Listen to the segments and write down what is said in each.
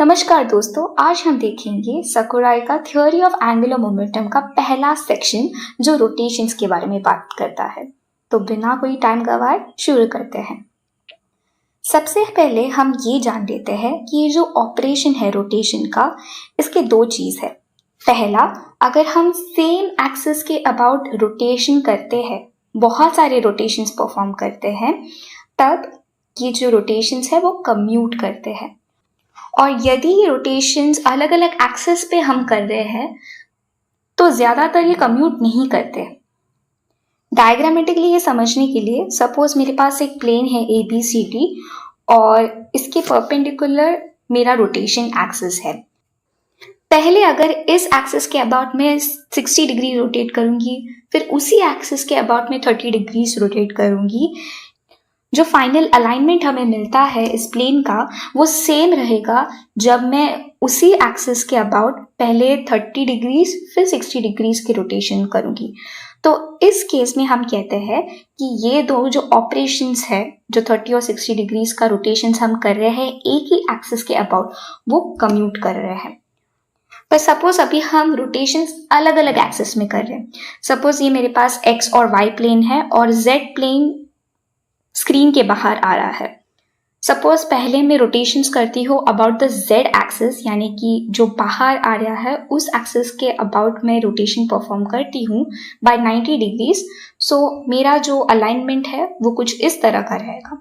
नमस्कार दोस्तों, आज हम देखेंगे सकुराई का थ्योरी ऑफ एंगुलर मोमेंटम का पहला सेक्शन जो रोटेशंस के बारे में बात करता है। तो बिना कोई टाइम गवाए शुरू करते हैं। सबसे पहले हम ये जान लेते हैं कि ये जो ऑपरेशन है रोटेशन का, इसके दो चीज है। पहला, अगर हम सेम एक्सिस के अबाउट रोटेशन करते हैं, बहुत सारे रोटेशंस परफॉर्म करते हैं, तब ये जो रोटेशंस है वो कम्यूट करते हैं। और यदि ये रोटेशंस अलग अलग एक्सिस पे हम कर रहे हैं तो ज्यादातर ये कम्यूट नहीं करते। डायग्रामेटिकली ये समझने के लिए सपोज मेरे पास एक प्लेन है ABCD और इसके परपेंडिकुलर मेरा रोटेशन एक्सिस है। पहले अगर इस एक्सिस के अबाउट में 60 डिग्री रोटेट करूंगी, फिर उसी एक्सिस के अबाउट में 30 डिग्रीज रोटेट करूंगी, जो फाइनल अलाइनमेंट हमें मिलता है इस प्लेन का वो सेम रहेगा जब मैं उसी एक्सिस के अबाउट पहले 30 डिग्रीज फिर 60 डिग्रीज की रोटेशन करूंगी। तो इस केस में हम कहते हैं कि ये दो जो ऑपरेशंस है, जो 30 और 60 डिग्रीज का रोटेशंस हम कर रहे हैं एक ही एक्सिस के अबाउट, वो कम्यूट कर रहे हैं। पर सपोज अभी हम रोटेशंस अलग अलग एक्सिस में कर रहे हैं। सपोज ये मेरे पास x और y प्लेन है और z प्लेन स्क्रीन के बाहर आ रहा है। सपोज पहले मैं रोटेशंस करती हूँ अबाउट द z एक्सिस, यानी कि जो बाहर आ रहा है उस एक्सिस के अबाउट मैं रोटेशन परफॉर्म करती हूँ बाय 90 डिग्रीज। सो मेरा जो अलाइनमेंट है वो कुछ इस तरह का रहेगा।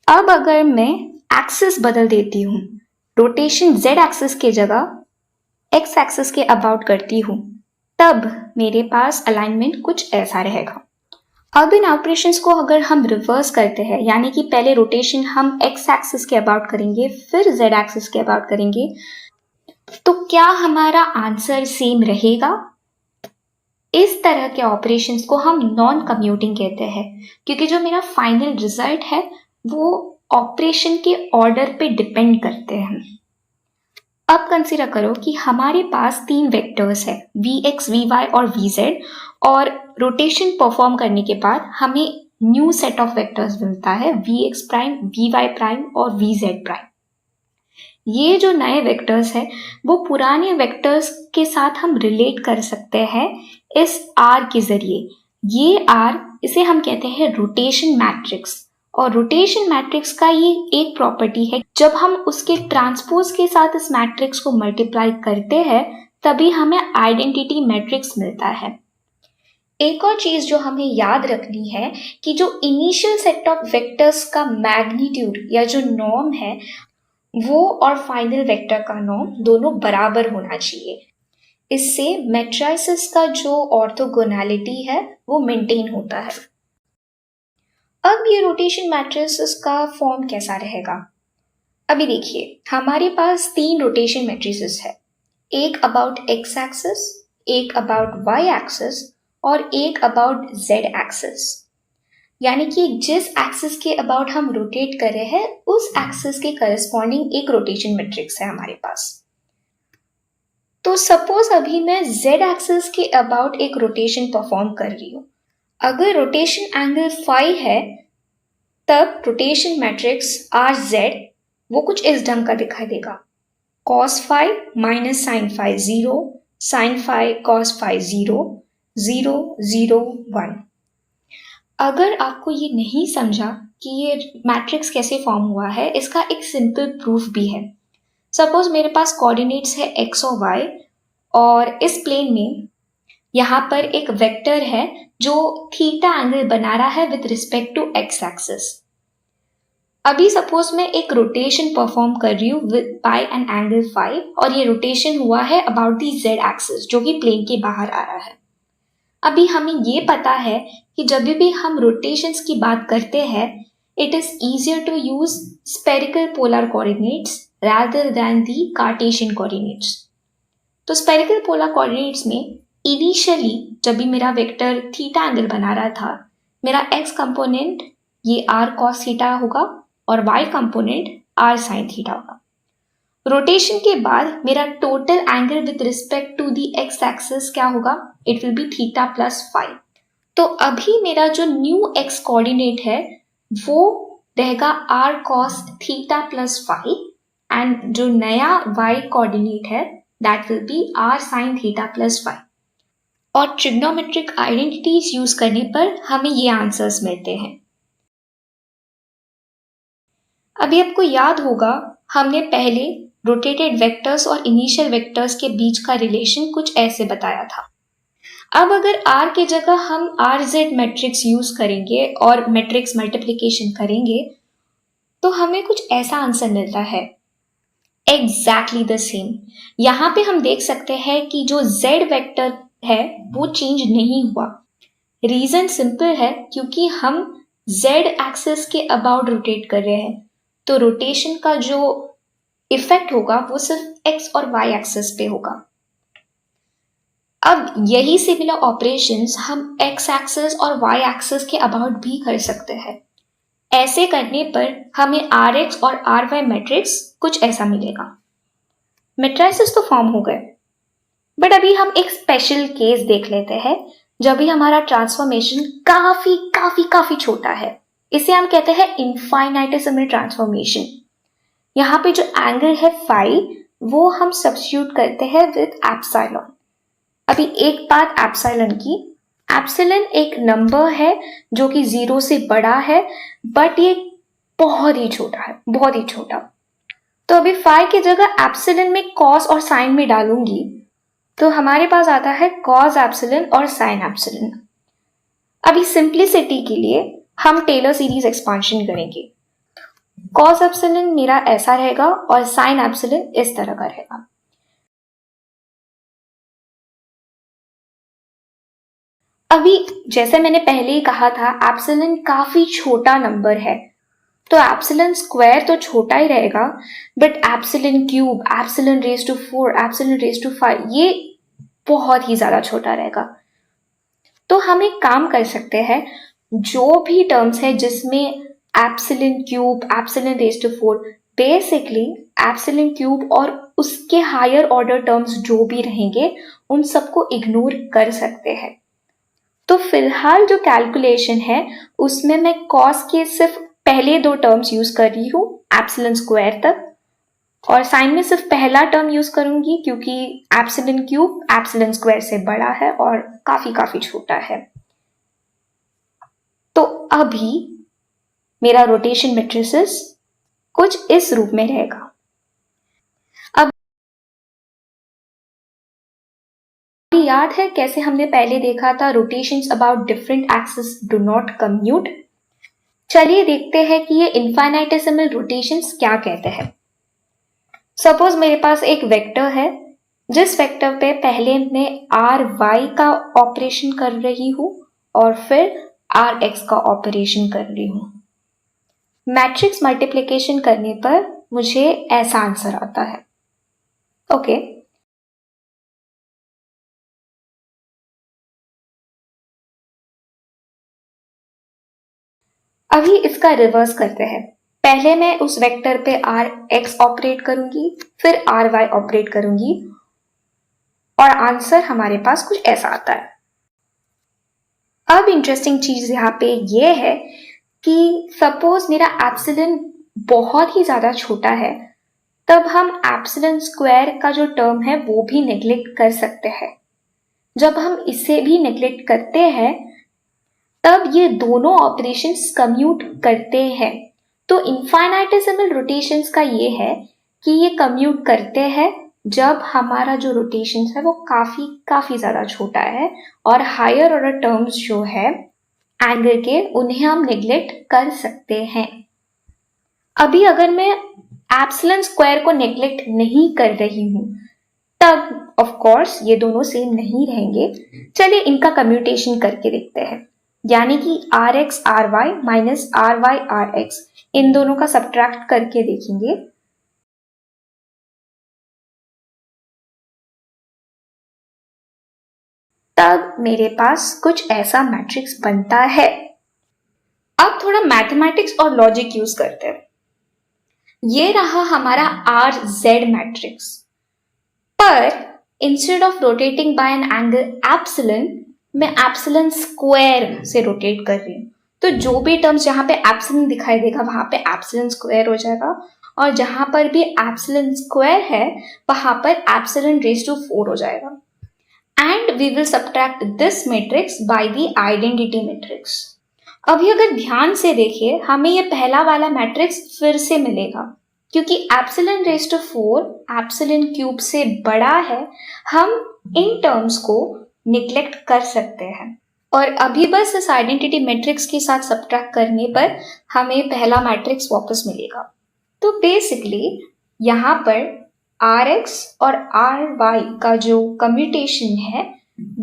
अब अगर मैं एक्सिस बदल देती हूँ, रोटेशन z एक्सिस के जगह x एक्सिस के अबाउट करती हूँ, तब मेरे पास अलाइनमेंट कुछ ऐसा रहेगा। अब इन ऑपरेशंस को अगर हम रिवर्स करते हैं, यानी कि पहले रोटेशन हम x एक्सिस के अबाउट करेंगे फिर z एक्सिस के अबाउट करेंगे, तो क्या हमारा आंसर सेम रहेगा? इस तरह के ऑपरेशंस को हम नॉन कम्यूटिंग कहते हैं, क्योंकि जो मेरा फाइनल रिजल्ट है वो ऑपरेशन के ऑर्डर पे डिपेंड करते हैं। अब कंसीडर करो कि हमारे पास तीन वेक्टर्स है Vx, Vy और Vz, और रोटेशन परफॉर्म करने के बाद हमें न्यू सेट ऑफ वेक्टर्स मिलता है Vx प्राइम, Vy प्राइम और Vz प्राइम। ये जो नए वेक्टर्स है वो पुराने वेक्टर्स के साथ हम रिलेट कर सकते हैं इस R के जरिए। ये R, इसे हम कहते हैं रोटेशन मैट्रिक्स, और रोटेशन मैट्रिक्स का ये एक प्रॉपर्टी है, जब हम उसके ट्रांसपोज के साथ इस मैट्रिक्स को मल्टीप्लाई करते हैं तभी हमें आइडेंटिटी मैट्रिक्स मिलता है। एक और चीज जो हमें याद रखनी है कि जो इनिशियल सेट ऑफ वेक्टर्स का मैग्नीट्यूड या जो नॉर्म है वो और फाइनल वेक्टर का नॉर्म दोनों बराबर होना चाहिए। इससे मैट्रिसेस का जो ऑर्थोगोनैलिटी है वो मेंटेन होता है। अब ये रोटेशन मैट्रिसेस का फॉर्म कैसा रहेगा? अभी देखिए, हमारे पास तीन रोटेशन मैट्रिसेस है, एक अबाउट x एक्सिस, एक अबाउट y एक्सिस और एक अबाउट z एक्सिस। यानी कि जिस एक्सिस के अबाउट हम रोटेट कर रहे हैं उस एक्सिस के करस्पॉन्डिंग एक रोटेशन मैट्रिक्स है हमारे पास। तो सपोज अभी मैं z एक्सिस के अबाउट एक रोटेशन परफॉर्म कर रही हूँ। अगर रोटेशन एंगल फाई है तब रोटेशन मैट्रिक्स RZ वो कुछ इस ढंग का दिखाई देगा, cos phi minus sine phi 0, sine phi cos phi 0, 0, 0, 1। अगर आपको ये नहीं समझा कि ये मैट्रिक्स कैसे फॉर्म हुआ है, इसका एक सिंपल प्रूफ भी है। सपोज मेरे पास कोऑर्डिनेट्स है x और y, और इस प्लेन में यहाँ पर एक वेक्टर है जो थीटा एंगल बना रहा है with respect to x axis. अभी सपोज मैं एक रोटेशन परफॉर्म कर रही हूँ बाय एन एंगल फाई, और ये रोटेशन हुआ है अबाउट दी z एक्सिस जो कि प्लेन के बाहर आ रहा है। अभी हमें ये पता है कि जब भी हम रोटेशंस की बात करते हैं, it is easier to use spherical polar coordinates rather than the Cartesian coordinates. तो स्पेरिकल पोलर कोऑर्डिनेट्स में इनिशियली जब भी मेरा वेक्टर थीटा एंगल बना रहा था, मेरा x कंपोनेंट ये r cos थीटा होगा और y component r sin theta होगा। रोटेशन के बाद मेरा total angle with respect to the x axis क्या होगा? It will be theta plus phi. तो अभी मेरा जो न्यू x कोऑर्डिनेट है वो रहेगा r cos theta plus phi and जो नया y कोऑर्डिनेट है that will be r sin theta plus y। और ट्रिग्नोमेट्रिक आइडेंटिटीज यूज करने पर हमें ये आंसर्स मिलते हैं। अभी आपको याद होगा हमने पहले रोटेटेड वेक्टर्स और इनिशियल वेक्टर्स के बीच का रिलेशन कुछ ऐसे बताया था। अब अगर r के जगह हम RZ मैट्रिक्स यूज करेंगे और मैट्रिक्स मल्टीप्लिकेशन करेंगे तो हमें कुछ ऐसा आंसर मिलता है, एग्जैक्टली द सेम। यहाँ पे हम देख सकते हैं कि जो Z वेक्टर है वो चेंज नहीं हुआ। रीजन सिंपल है, क्योंकि हम Z एक्सिस के अबाउट रोटेट कर रहे हैं, तो रोटेशन का जो इफेक्ट होगा वो सिर्फ x और y एक्सिस पे होगा। अब यही सिमिलर ऑपरेशंस हम x एक्सिस और y एक्सिस के अबाउट भी कर सकते हैं। ऐसे करने पर हमें Rx और Ry मैट्रिक्स कुछ ऐसा मिलेगा। मैट्रिसेस तो फॉर्म हो गए, बट अभी हम एक स्पेशल केस देख लेते हैं जब भी हमारा ट्रांसफॉर्मेशन काफी काफी काफी छोटा है। इसे हम कहते हैं इनफाइनाइटेसिमल ट्रांसफॉर्मेशन। यहाँ पे जो एंगल है फाई वो हम सब्स्टिट्यूट करते हैं विद एप्सिलॉन। अभी एक बात एप्सिलॉन की, एप्सिलॉन एक नंबर है जो कि 0 से बड़ा है, बट ये बहुत ही छोटा है, बहुत ही छोटा। तो अभी फाई की जगह एप्सिलॉन में कॉस और साइन में डालूंगी तो हमारे पास आता है कॉस एप्सिलॉन और साइन एप्सिलॉन। अभी सिंप्लिसिटी के लिए हम टेलर सीरीज एक्सपांशन करेंगे। कॉस एप्सिलॉन मेरा ऐसा रहेगा और साइन एप्सिलॉन इस तरह का रहेगा। अभी जैसे मैंने पहले ही कहा था एप्सिलॉन काफी छोटा नंबर है, तो एप्सिलॉन स्क्वायर तो छोटा ही रहेगा, but epsilon cube, epsilon raise to 4, epsilon raise to 5 ये बहुत ही ज्यादा छोटा रहेगा। तो हम एक काम कर सकते हैं, जो भी टर्म्स है जिसमें epsilon cube, epsilon raise to 4, basically epsilon cube और उसके हायर ऑर्डर टर्म्स जो भी रहेंगे उन सबको इग्नोर कर सकते हैं। तो फिलहाल जो कैलकुलेशन है उसमें मैं कॉस के सिर्फ पहले 2 टर्म्स यूज कर रही हूँ एप्सिलॉन स्क्वायर तक, और साइन में सिर्फ पहला टर्म यूज करूंगी क्योंकि एप्सिलॉन क्यूब एप्सिलॉन स्क्वायर से बड़ा है और काफी काफी छोटा है। तो अभी मेरा रोटेशन मैट्रिसेस कुछ इस रूप में रहेगा। अब याद है कैसे हमने पहले देखा था rotations about different axis do not commute. चलिए देखते हैं कि ये इनफाइनाइटेसिमल रोटेशंस क्या कहते हैं। सपोज मेरे पास एक वेक्टर है जिस वेक्टर पे पहले मैं ry का ऑपरेशन कर रही हूं और फिर rx का ऑपरेशन कर रही हूं। मैट्रिक्स मल्टीप्लिकेशन करने पर मुझे ऐसा आंसर आता है। ओके, अभी इसका रिवर्स करते हैं। पहले मैं उस वेक्टर पे rx ऑपरेट करूंगी, फिर ry ऑपरेट करूंगी और आंसर हमारे पास कुछ ऐसा आता है। अब इंटरेस्टिंग चीज यहाँ पे ये है कि सपोज मेरा एप्सिलॉन बहुत ही ज्यादा छोटा है, तब हम एप्सिलॉन स्क्वायर का जो टर्म है वो भी नेग्लेक्ट कर सकते हैं। जब हम इसे भी नेग्लेक्ट करते हैं तब ये दोनों ऑपरेशंस कम्यूट करते हैं। तो इनफाइनाइटेसिमल रोटेशंस का ये है कि ये कम्यूट करते हैं जब हमारा जो रोटेशन है वो काफी काफी ज्यादा छोटा है और हायर ऑर्डर टर्म्स जो है एंगल के उन्हें हम नेग्लेक्ट कर सकते हैं। अभी अगर मैं एप्सिलॉन स्क्वायर को नेग्लेक्ट नहीं कर रही हूं तब ऑफ कोर्स ये दोनों सेम नहीं रहेंगे। चलिए इनका कम्यूटेशन करके देखते हैं, यानी कि rx ry minus ry rx इन दोनों का सब्ट्रैक्ट करके देखेंगे। तब मेरे पास कुछ ऐसा मैट्रिक्स बनता है। अब थोड़ा मैथमेटिक्स और लॉजिक यूज करते हैं। ये रहा हमारा RZ मैट्रिक्स, पर instead of rotating by an angle epsilon मैं एप्सिलॉन स्क्वायर से रोटेट कर रही हूँ। तो जो भी टर्म्स जहाँ पे एप्सिलॉन दिखाई देगा वहां पे एप्सिलॉन स्क्वायर हो जाएगा और जहां पर भी एप्सिलॉन स्क्वायर है वहां पर एप्सिलॉन रेज टू 4 हो जाएगा। And we will subtract this matrix by the identity matrix. अभी अगर ध्यान से देखिए हमें ये पहला वाला मैट्रिक्स फिर से मिलेगा क्योंकि epsilon raise to 4 epsilon cube से बड़ा है। हम इन टर्म्स को निग्लेक्ट कर सकते हैं और अभी बस इस आइडेंटिटी मैट्रिक्स के साथ सब्ट्रैक्ट करने पर हमें पहला मैट्रिक्स वापस मिलेगा। तो बेसिकली यहाँ पर Rx और Ry का जो कम्यूटेशन है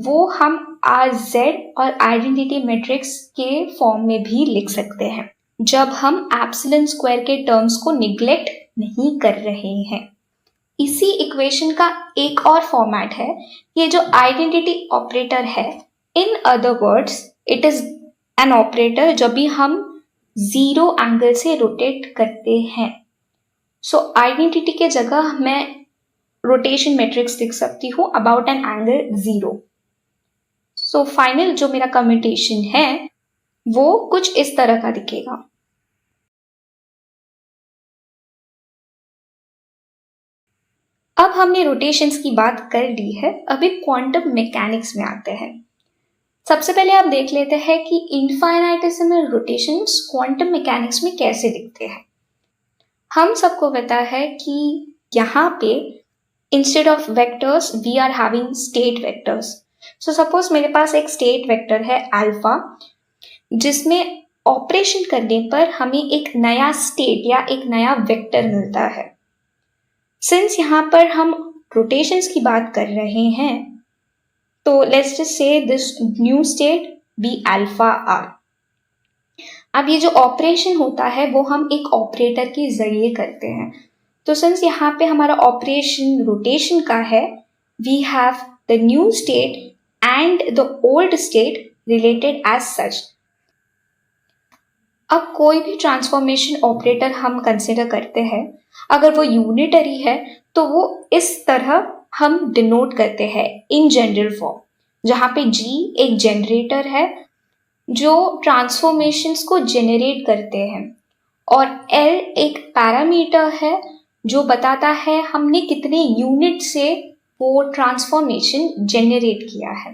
वो हम Rz और आइडेंटिटी मैट्रिक्स के फॉर्म में भी लिख सकते हैं जब हम एप्सिलॉन स्क्वायर के टर्म्स को निग्लेक्ट नहीं कर रहे हैं। इसी इक्वेशन का एक और फॉर्मेट है, ये जो आइडेंटिटी ऑपरेटर है, in other words it is an operator जब भी हम जीरो एंगल से रोटेट करते हैं। सो आइडेंटिटी के जगह मैं रोटेशन मैट्रिक्स लिख सकती हूँ about an angle 0। So final जो मेरा कम्यूटेशन है वो कुछ इस तरह का दिखेगा। अब हमने रोटेशंस की बात कर ली है, अभी क्वांटम मैकेनिक्स में आते हैं। सबसे पहले आप देख लेते हैं कि इनफाइनाइटेसिमल रोटेशंस क्वांटम मैकेनिक्स में कैसे दिखते हैं। हम सबको पता है कि यहाँ पे instead of vectors we are having state vectors. So suppose मेरे पास एक स्टेट वेक्टर है अल्फा जिसमें ऑपरेशन करने पर हमें एक नया स्टेट या एक नया वेक्टर मिलता है। सिंस यहाँ पर हम रोटेशंस की बात कर रहे हैं तो let's just say this new state be alpha R. अब ये जो ऑपरेशन होता है वो हम एक ऑपरेटर के जरिए करते हैं। तो सिंस यहाँ पे हमारा ऑपरेशन रोटेशन का है, we have the new state and the old state related as such. अब कोई भी ट्रांसफॉर्मेशन ऑपरेटर हम कंसिडर करते हैं, अगर वो यूनिटरी है तो वो इस तरह हम डिनोट करते हैं इन जनरल फॉर्म, जहाँ पे G एक जनरेटर है जो ट्रांसफॉर्मेशंस को जेनरेट करते हैं और L एक पैरामीटर है जो बताता है हमने कितने यूनिट से वो ट्रांसफॉर्मेशन जेनरेट किया है।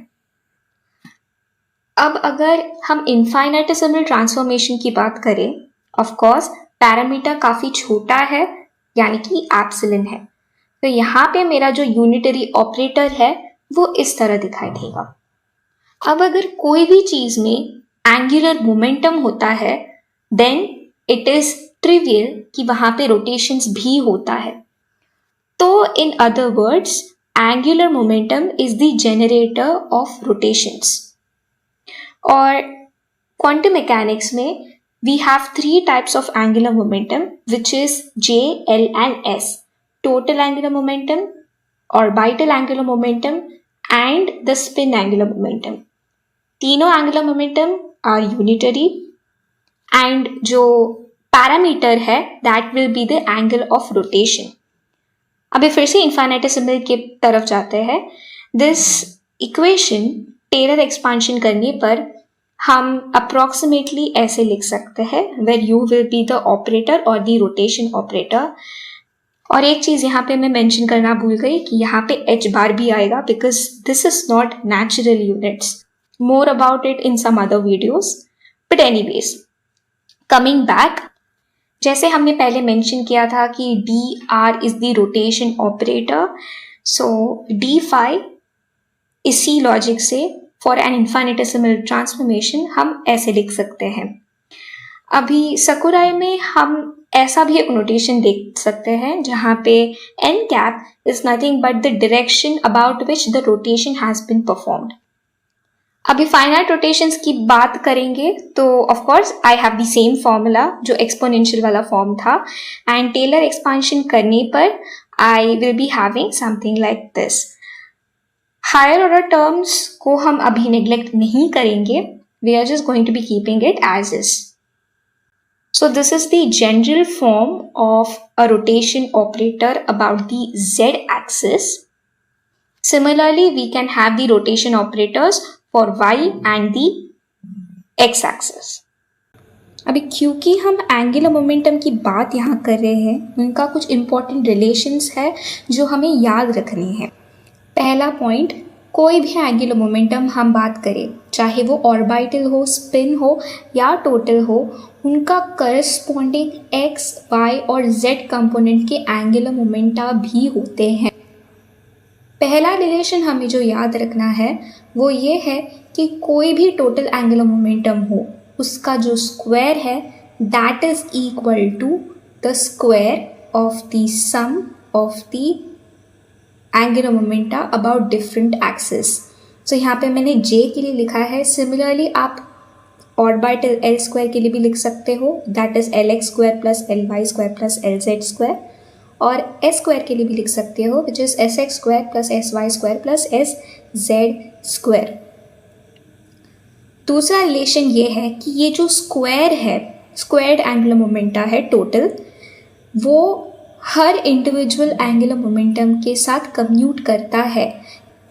अब अगर हम इनफाइनाइटेसिमल ट्रांसफॉर्मेशन की बात करें, ऑफ कोर्स पैरामीटर काफ़ी छोटा है यानी कि एप्सिलॉन है, तो यहाँ पे मेरा जो यूनिटरी ऑपरेटर है वो इस तरह दिखाई देगा। अब अगर कोई भी चीज़ में एंगुलर मोमेंटम होता है देन इट इज ट्रिवियल कि वहाँ पे रोटेशंस भी होता है। तो in other words angular momentum is the generator off rotations. और क्वांटम मैकेनिक्स में we have 3 types of angular momentum which is J, L and S: total angular momentum, orbital angular momentum and the spin angular momentum. तीनों angular momentum are unitary and जो parameter है that will be the angle of rotation. अभी फिर से infinitesimal के तरफ जाते हैं। दिस इक्वेशन टेलर एक्सपांशन करने पर हम अप्रॉक्सीमेटली ऐसे लिख सकते हैं where u will be the operator or the rotation operator। और एक चीज़ यहाँ पे मैं मेंशन करना भूल गई कि यहाँ पे h बार भी आएगा because this is not natural units. More about it in some other videos. But anyways, coming back, जैसे हमने पहले मेंशन किया था कि dr is the rotation operator, so d phi इसी लॉजिक से फॉर एन इनफाइनिटेसिमल ट्रांसफॉर्मेशन हम ऐसे लिख सकते हैं। अभी सकुराई में हम ऐसा भी एक नोटेशन देख सकते हैं जहाँ पे n cap is nothing but the direction about which the rotation has been performed. अभी फाइनाइट रोटेशंस की बात करेंगे तो of course I have the same formula जो एक्सपोनेंशियल वाला फॉर्म था एंड टेलर एक्सपांशन करने पर I will be having something like this. Higher order terms को हम अभी नेग्लेक्ट नहीं करेंगे, we are just going to be keeping it as is. So this is the general form of a rotation operator about the z-axis. Similarly, we can have the rotation operators for y and the x-axis. अभी क्योंकि हम angular momentum की बात यहाँ कर रहे हैं, उनका कुछ इम्पॉर्टेंट रिलेशंस है जो हमें याद रखने हैं। पहला पॉइंट, कोई भी एंगुलर मोमेंटम हम बात करें, चाहे वो ऑर्बिटल हो, स्पिन हो या टोटल हो, उनका करस्पॉन्डिंग एक्स, वाई और जेड कंपोनेंट के एंगुलर मोमेंटा भी होते हैं। पहला रिलेशन हमें जो याद रखना है वो ये है कि कोई भी टोटल एंगुलर मोमेंटम हो, उसका जो स्क्वायर है that is equal to the square of the sum of the angular momenta about different axis. So यहाँ पे मैंने जे के लिए लिखा है। सिमिलरली आप ऑर्बिटल एल स्क्वायर के लिए भी लिख सकते हो, that is L X square plus L Y square plus L Z square, और एस स्क्वायर के लिए भी लिख सकते हो which is S X square plus S Y square plus S Z square. दूसरा रिलेशन ये है कि ये जो स्क्वायर है, स्क्वायर्ड एंगुलर मोमेंटा है टोटल, वो हर इंडिविजुअल एंगुलर मोमेंटम के साथ कम्यूट करता है।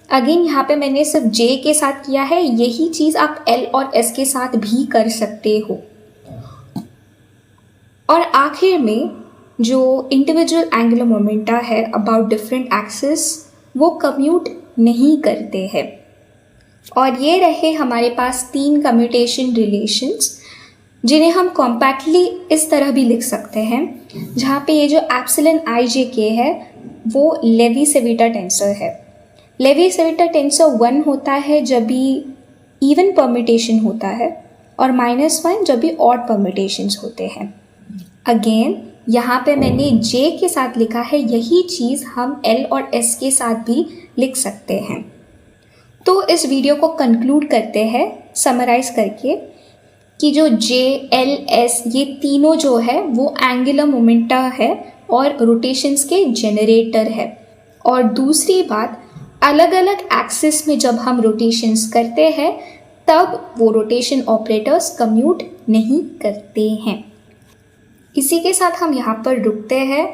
अगेन यहाँ पे मैंने सिर्फ जे के साथ किया है, यही चीज़ आप एल और एस के साथ भी कर सकते हो। और आखिर में जो इंडिविजुअल एंगुलर मोमेंटा है अबाउट डिफरेंट एक्सिस, वो कम्यूट नहीं करते हैं। और ये रहे हमारे पास 3 कम्यूटेशन रिलेशंस, जिन्हें हम कॉम्पैक्टली इस तरह भी लिख सकते हैं, जहाँ पे ये जो एप्सिलॉन आई जे के है वो लेवी-सेविटा टेंसर है। लेवी-सेविटा टेंसर 1 होता है जब भी इवन परम्यूटेशन होता है, और -1 जब भी ऑड परम्यूटेशंस होते हैं। अगेन यहाँ पे मैंने जे के साथ लिखा है, यही चीज़ हम एल और एस के साथ भी लिख सकते हैं। तो इस वीडियो को कंक्लूड करते हैं समराइज करके कि जो जे, एल, एस ये तीनों जो है वो एंगुलर मोमेंटा है और रोटेशंस के जनरेटर है। और दूसरी बात, अलग अलग एक्सिस में जब हम रोटेशंस करते हैं तब वो रोटेशन ऑपरेटर्स कम्यूट नहीं करते हैं। इसी के साथ हम यहाँ पर रुकते हैं।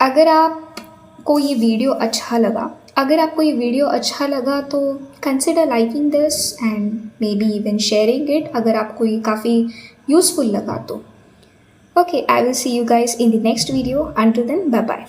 अगर आपको ये वीडियो अच्छा लगा तो consider liking this and may be even sharing it, अगर आपको ये काफ़ी यूज़फुल लगा तो। Okay, I will see you guys in the next video. Until then, bye bye.